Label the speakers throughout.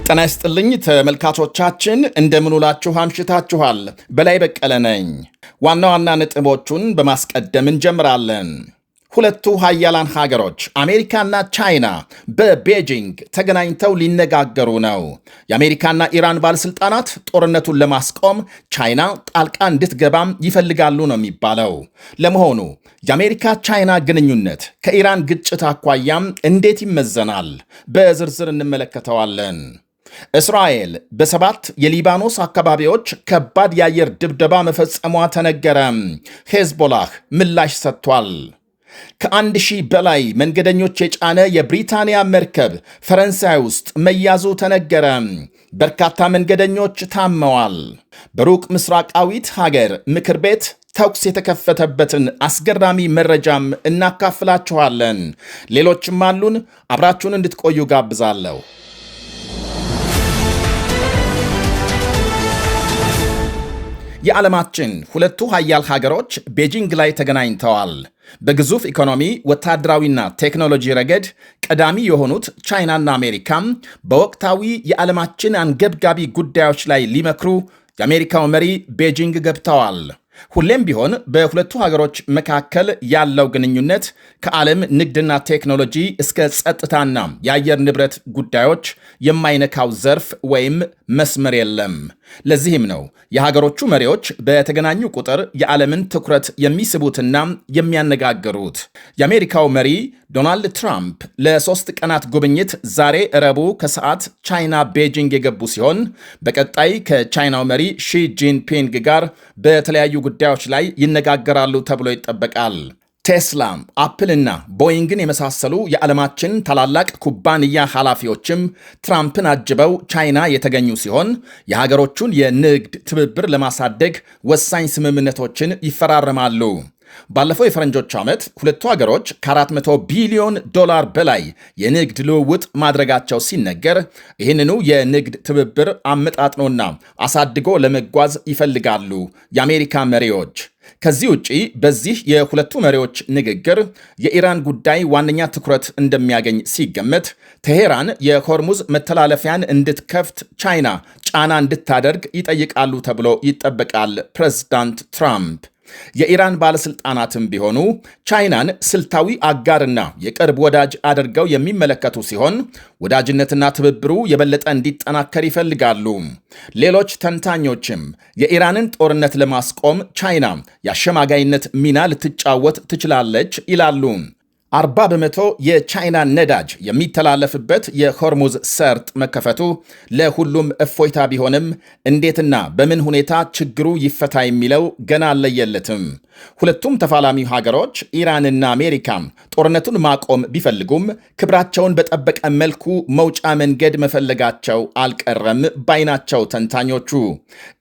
Speaker 1: ጤና ይስጥልኝ ተመልካቾቻችን፣ እንደምንውላችሁ አምሽታችኋል። በላይ በቀለ ነኝ። ዋና ዋና ነጥቦቹን በማስቀደም እንጀምራለን። ሁለቱ ሀያላን ሀገሮች አሜሪካና ቻይና በቤጂንግ ተገናኝተው ሊነጋገሩ ነው። የአሜሪካና ኢራን ባለሥልጣናት ጦርነቱን ለማስቆም ቻይና ጣልቃ እንድትገባም ይፈልጋሉ ነው የሚባለው። ለመሆኑ የአሜሪካ ቻይና ግንኙነት ከኢራን ግጭት አኳያም እንዴት ይመዘናል? በዝርዝር እንመለከተዋለን። እስራኤል በ7 የሊባኖስ አካባቢዎች ከባድ የአየር ድብደባ መፈጸሟ ተነገረ። ሄዝቦላህ ምላሽ ሰጥቷል። ከ1000 በላይ መንገደኞች የጫነ የብሪታንያ መርከብ ፈረንሳይ ውስጥ መያዙ ተነገረ። በርካታ መንገደኞች ታመዋል። በሩቅ ምስራቃዊት ሀገር ምክር ቤት ተኩስ የተከፈተበትን አስገራሚ መረጃም እናካፍላችኋለን። ሌሎችም አሉን። አብራችሁን እንድትቆዩ ጋብዛለሁ። የዓለማችን ሁለቱ ሀያል ሀገሮች ቤጂንግ ላይ ተገናኝተዋል። በግዙፍ ኢኮኖሚ፣ ወታደራዊና ቴክኖሎጂ ረገድ ቀዳሚ የሆኑት ቻይናና አሜሪካም በወቅታዊ የዓለማችን አንገብጋቢ ጉዳዮች ላይ ሊመክሩ የአሜሪካው መሪ ቤጂንግ ገብተዋል። ሁሌም ቢሆን በሁለቱ ሀገሮች መካከል ያለው ግንኙነት ከዓለም ንግድና ቴክኖሎጂ እስከ ጸጥታና የአየር ንብረት ጉዳዮች የማይነካው ዘርፍ ወይም መስመር የለም። ለዚህም ነው የሀገሮቹ መሪዎች በተገናኙ ቁጥር የዓለምን ትኩረት የሚስቡትና የሚያነጋግሩት። የአሜሪካው መሪ ዶናልድ ትራምፕ ለ3 ቀናት ጉብኝት ዛሬ ረቡዕ ከሰዓት ቻይና ቤጂንግ የገቡ ሲሆን በቀጣይ ከቻይናው መሪ ሺ ጂንፒንግ ጋር በተለያዩ ጉዳዮች ላይ ይነጋገራሉ ተብሎ ይጠበቃል። ቴስላ፣ አፕል እና ቦይንግን የመሳሰሉ የዓለማችን ታላላቅ ኩባንያ ኃላፊዎችም ትራምፕን አጅበው ቻይና የተገኙ ሲሆን የሀገሮቹን የንግድ ትብብር ለማሳደግ ወሳኝ ስምምነቶችን ይፈራረማሉ። ባለፈው የፈረንጆች ዓመት ሁለቱ ሀገሮች ከ400 ቢሊዮን ዶላር በላይ የንግድ ልውውጥ ማድረጋቸው ሲነገር ይህንኑ የንግድ ትብብር አመጣጥኖና አሳድጎ ለመጓዝ ይፈልጋሉ የአሜሪካ መሪዎች። ከዚህ ውጪ በዚህ የሁለቱ መሪዎች ንግግር የኢራን ጉዳይ ዋነኛ ትኩረት እንደሚያገኝ ሲገመት ቴሄራን የሆርሙዝ መተላለፊያን እንድትከፍት ቻይና ጫና እንድታደርግ ይጠይቃሉ ተብሎ ይጠበቃል ፕሬዝዳንት ትራምፕ። የኢራን ባለሥልጣናትም ቢሆኑ ቻይናን ስልታዊ አጋርና የቅርብ ወዳጅ አድርገው የሚመለከቱ ሲሆን ወዳጅነትና ትብብሩ የበለጠ እንዲጠናከር ይፈልጋሉ። ሌሎች ተንታኞችም የኢራንን ጦርነት ለማስቆም ቻይና የአሸማጋይነት ሚና ልትጫወት ትችላለች ይላሉ። 40 በመቶ የቻይና ነዳጅ የሚተላለፍበት የሆርሙዝ ሰርጥ መከፈቱ ለሁሉም እፎይታ ቢሆንም እንዴትና በምን ሁኔታ ችግሩ ይፈታ የሚለው ገና አልለየለትም። ሁለቱም ተፋላሚ ሀገሮች ኢራንና አሜሪካም ጦርነቱን ማቆም ቢፈልጉም ክብራቸውን በጠበቀ መልኩ መውጫ መንገድ መፈለጋቸው አልቀረም ባይናቸው ተንታኞቹ።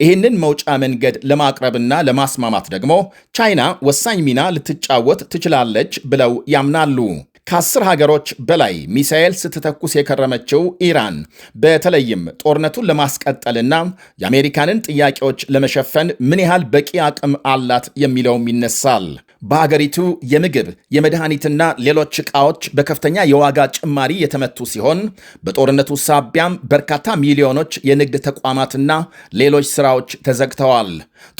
Speaker 1: ይህንን መውጫ መንገድ ለማቅረብና ለማስማማት ደግሞ ቻይና ወሳኝ ሚና ልትጫወት ትችላለች ብለው ያምናሉ። ከ10 ሀገሮች በላይ ሚሳኤል ስትተኩስ የከረመችው ኢራን በተለይም ጦርነቱን ለማስቀጠልና የአሜሪካንን ጥያቄዎች ለመሸፈን ምን ያህል በቂ አቅም አላት የሚለውም ይነሳል። በሀገሪቱ የምግብ የመድኃኒትና ሌሎች ዕቃዎች በከፍተኛ የዋጋ ጭማሪ የተመቱ ሲሆን በጦርነቱ ሳቢያም በርካታ ሚሊዮኖች የንግድ ተቋማትና ሌሎች ሥራዎች ተዘግተዋል።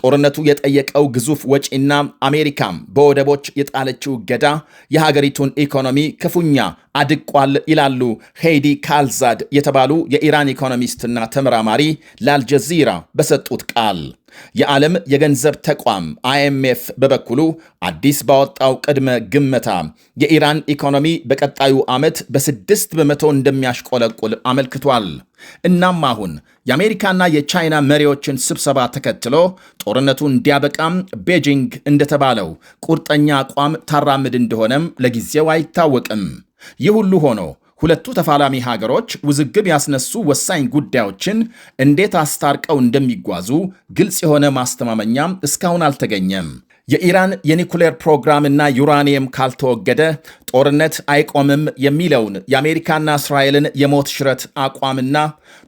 Speaker 1: ጦርነቱ የጠየቀው ግዙፍ ወጪና አሜሪካም በወደቦች የጣለችው እገዳ የሀገሪቱን ኢኮኖሚ ክፉኛ አድቋል ይላሉ ሄይዲ ካልዛድ የተባሉ የኢራን ኢኮኖሚስትና ተመራማሪ ለአልጀዚራ በሰጡት ቃል። የዓለም የገንዘብ ተቋም IMF በበኩሉ አዲስ ባወጣው ቅድመ ግመታ የኢራን ኢኮኖሚ በቀጣዩ ዓመት በ6 በመቶ እንደሚያሽቆለቁል አመልክቷል። እናም አሁን የአሜሪካና የቻይና መሪዎችን ስብሰባ ተከትሎ ጦርነቱ እንዲያበቃም ቤጂንግ እንደተባለው ቁርጠኛ አቋም ታራምድ እንደሆነም ለጊዜው አይታወቅም። ይህ ሁሉ ሆኖ ሁለቱ ተፋላሚ ሀገሮች ውዝግብ ያስነሱ ወሳኝ ጉዳዮችን እንዴት አስታርቀው እንደሚጓዙ ግልጽ የሆነ ማስተማመኛም እስካሁን አልተገኘም። የኢራን የኒኩሌር ፕሮግራምና ዩራኒየም ካልተወገደ ጦርነት አይቆምም የሚለውን የአሜሪካና እስራኤልን የሞት ሽረት አቋምና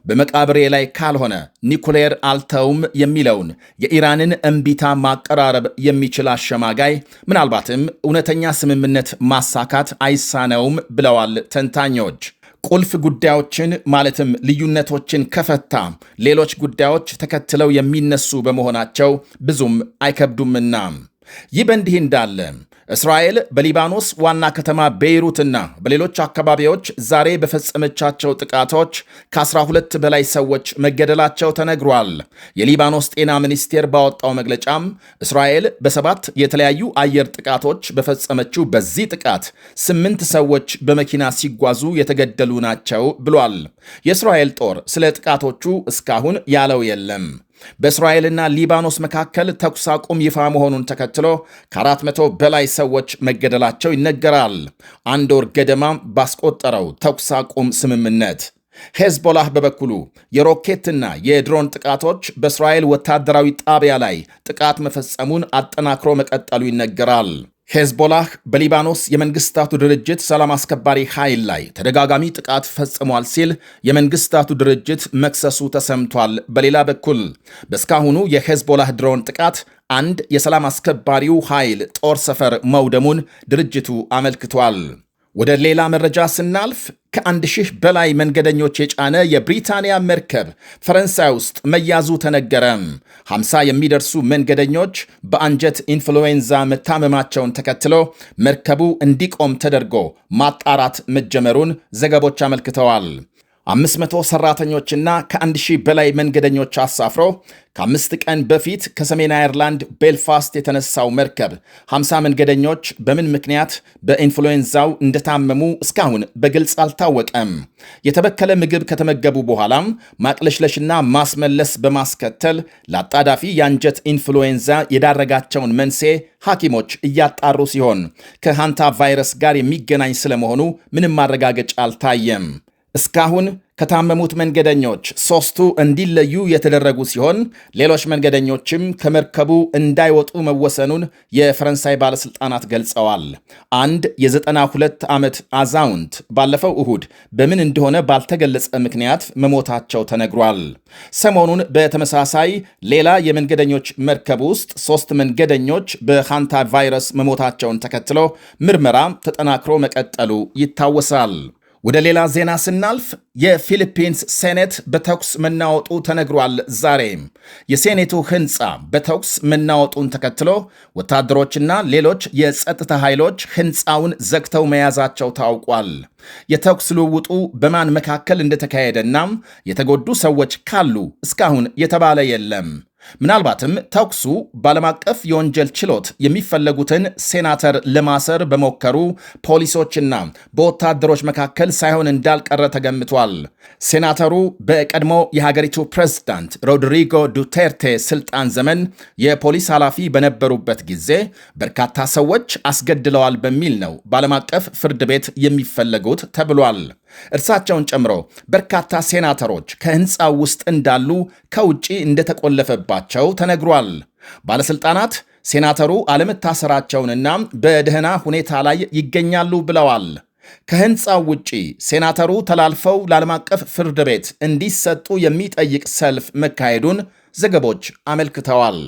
Speaker 1: በመቃብሬ ላይ ካልሆነ ኒኩሌር አልተውም የሚለውን የኢራንን እምቢታ ማቀራረብ የሚችል አሸማጋይ ምናልባትም እውነተኛ ስምምነት ማሳካት አይሳነውም ብለዋል ተንታኞች። ቁልፍ ጉዳዮችን ማለትም ልዩነቶችን ከፈታ ሌሎች ጉዳዮች ተከትለው የሚነሱ በመሆናቸው ብዙም አይከብዱምና። ይህ በእንዲህ እንዳለ እስራኤል በሊባኖስ ዋና ከተማ ቤይሩትና በሌሎች አካባቢዎች ዛሬ በፈጸመቻቸው ጥቃቶች ከ12 በላይ ሰዎች መገደላቸው ተነግሯል። የሊባኖስ ጤና ሚኒስቴር ባወጣው መግለጫም እስራኤል በ7 የተለያዩ አየር ጥቃቶች በፈጸመችው በዚህ ጥቃት 8 ሰዎች በመኪና ሲጓዙ የተገደሉ ናቸው ብሏል። የእስራኤል ጦር ስለ ጥቃቶቹ እስካሁን ያለው የለም። በእስራኤልና ሊባኖስ መካከል ተኩስ አቁም ይፋ መሆኑን ተከትሎ ከ400 በላይ ሰዎች መገደላቸው ይነገራል። አንድ ወር ገደማ ባስቆጠረው ተኩስ አቁም ስምምነት ሄዝቦላህ በበኩሉ የሮኬትና የድሮን ጥቃቶች በእስራኤል ወታደራዊ ጣቢያ ላይ ጥቃት መፈጸሙን አጠናክሮ መቀጠሉ ይነገራል። ሄዝቦላህ በሊባኖስ የመንግስታቱ ድርጅት ሰላም አስከባሪ ኃይል ላይ ተደጋጋሚ ጥቃት ፈጽሟል ሲል የመንግስታቱ ድርጅት መክሰሱ ተሰምቷል። በሌላ በኩል በእስካሁኑ የሄዝቦላህ ድሮን ጥቃት አንድ የሰላም አስከባሪው ኃይል ጦር ሰፈር መውደሙን ድርጅቱ አመልክቷል። ወደ ሌላ መረጃ ስናልፍ ከ1000 በላይ መንገደኞች የጫነ የብሪታንያ መርከብ ፈረንሳይ ውስጥ መያዙ ተነገረ። 50 የሚደርሱ መንገደኞች በአንጀት ኢንፍሉዌንዛ መታመማቸውን ተከትሎ መርከቡ እንዲቆም ተደርጎ ማጣራት መጀመሩን ዘገቦች አመልክተዋል። 500 ሰራተኞችና ከ1000 በላይ መንገደኞች አሳፍሮ ከ5 ቀን በፊት ከሰሜን አየርላንድ ቤልፋስት የተነሳው መርከብ 50 መንገደኞች በምን ምክንያት በኢንፍሉዌንዛው እንደታመሙ እስካሁን በግልጽ አልታወቀም። የተበከለ ምግብ ከተመገቡ በኋላም ማቅለሽለሽና ማስመለስ በማስከተል ለአጣዳፊ የአንጀት ኢንፍሉዌንዛ የዳረጋቸውን መንስኤ ሐኪሞች እያጣሩ ሲሆን ከሃንታ ቫይረስ ጋር የሚገናኝ ስለመሆኑ ምንም ማረጋገጫ አልታየም። እስካሁን ከታመሙት መንገደኞች 3ቱ እንዲለዩ የተደረጉ ሲሆን ሌሎች መንገደኞችም ከመርከቡ እንዳይወጡ መወሰኑን የፈረንሳይ ባለሥልጣናት ገልጸዋል። አንድ የ92 ዓመት አዛውንት ባለፈው እሁድ በምን እንደሆነ ባልተገለጸ ምክንያት መሞታቸው ተነግሯል። ሰሞኑን በተመሳሳይ ሌላ የመንገደኞች መርከብ ውስጥ 3 መንገደኞች በሃንታ ቫይረስ መሞታቸውን ተከትሎ ምርመራ ተጠናክሮ መቀጠሉ ይታወሳል። ወደ ሌላ ዜና ስናልፍ የፊሊፒንስ ሴኔት በተኩስ መናወጡ ተነግሯል። ዛሬ የሴኔቱ ሕንፃ በተኩስ መናወጡን ተከትሎ ወታደሮችና ሌሎች የጸጥታ ኃይሎች ሕንፃውን ዘግተው መያዛቸው ታውቋል። የተኩስ ልውውጡ በማን መካከል እንደተካሄደና የተጎዱ ሰዎች ካሉ እስካሁን የተባለ የለም። ምናልባትም ተኩሱ በዓለም አቀፍ የወንጀል ችሎት የሚፈለጉትን ሴናተር ለማሰር በሞከሩ ፖሊሶችና በወታደሮች መካከል ሳይሆን እንዳልቀረ ተገምቷል። ሴናተሩ በቀድሞ የሀገሪቱ ፕሬዝዳንት ሮድሪጎ ዱቴርቴ ስልጣን ዘመን የፖሊስ ኃላፊ በነበሩበት ጊዜ በርካታ ሰዎች አስገድለዋል በሚል ነው በዓለም አቀፍ ፍርድ ቤት የሚፈለጉት ተብሏል። እርሳቸውን ጨምሮ በርካታ ሴናተሮች ከሕንፃው ውስጥ እንዳሉ ከውጪ እንደተቆለፈባቸው ተነግሯል። ባለሥልጣናት ሴናተሩ አለመታሰራቸውንና በደህና ሁኔታ ላይ ይገኛሉ ብለዋል። ከሕንፃው ውጪ ሴናተሩ ተላልፈው ለዓለም አቀፍ ፍርድ ቤት እንዲሰጡ የሚጠይቅ ሰልፍ መካሄዱን ዘገቦች አመልክተዋል።